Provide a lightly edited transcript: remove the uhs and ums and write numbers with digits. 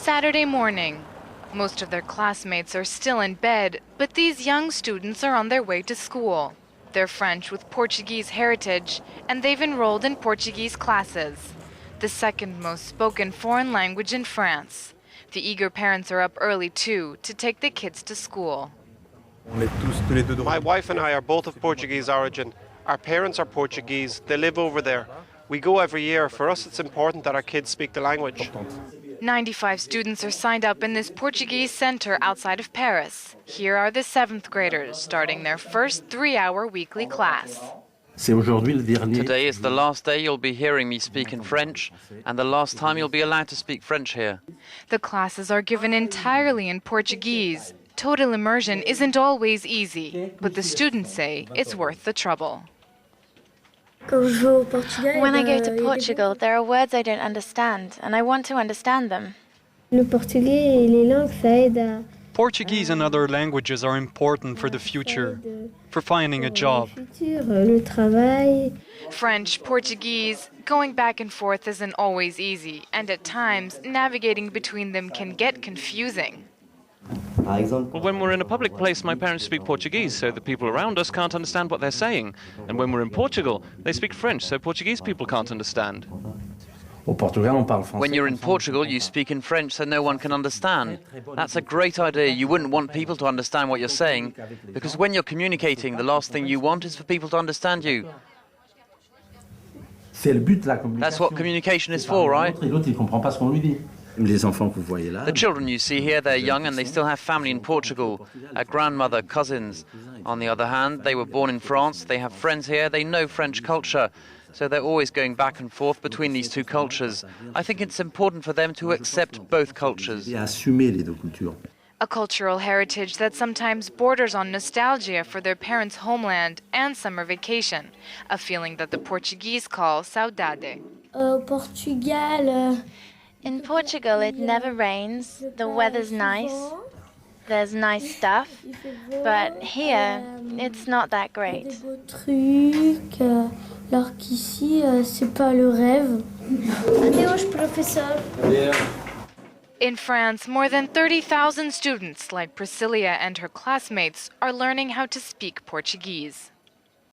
Saturday morning. Most of their classmates are still in bed, but these young students are on their way to school. They're French with Portuguese heritage, and they've enrolled in Portuguese classes, the second most spoken foreign language in France. The eager parents are up early, too, to take the kids to school. My wife and I are both of Portuguese origin. Our parents are Portuguese. They live over there. We go every year. For us, it's important that our kids speak the language. 95 students are signed up in this Portuguese center outside of Paris. Here are the 7th graders starting their first 3-hour weekly class. Today is the last day you'll be hearing me speak in French, and the last time you'll be allowed to speak French here. The classes are given entirely in Portuguese. Total immersion isn't always easy, but the students say it's worth the trouble. When I go to Portugal, there are words I don't understand, and I want to understand them. Portuguese and other languages are important for the future, for finding a job. French, Portuguese, going back and forth isn't always easy, and at times, navigating between them can get confusing. Well, when we're in a public place, my parents speak Portuguese, so the people around us can't understand what they're saying. And when we're in Portugal, they speak French, so Portuguese people can't understand. When you're in Portugal, you speak in French so no one can understand. That's a great idea. You wouldn't want people to understand what you're saying, because when you're communicating, the last thing you want is for people to understand you. That's what communication is for, right? The children you see here, they're young and they still have family in Portugal, a grandmother, cousins. On the other hand, they were born in France, they have friends here, they know French culture. So they're always going back and forth between these two cultures. I think it's important for them to accept both cultures. A cultural heritage that sometimes borders on nostalgia for their parents' homeland and summer vacation, a feeling that the Portuguese call saudade. In Portugal, it never rains, the weather's nice, there's nice stuff, but here, it's not that great. In France, more than 30,000 students, like Priscilla and her classmates, are learning how to speak Portuguese.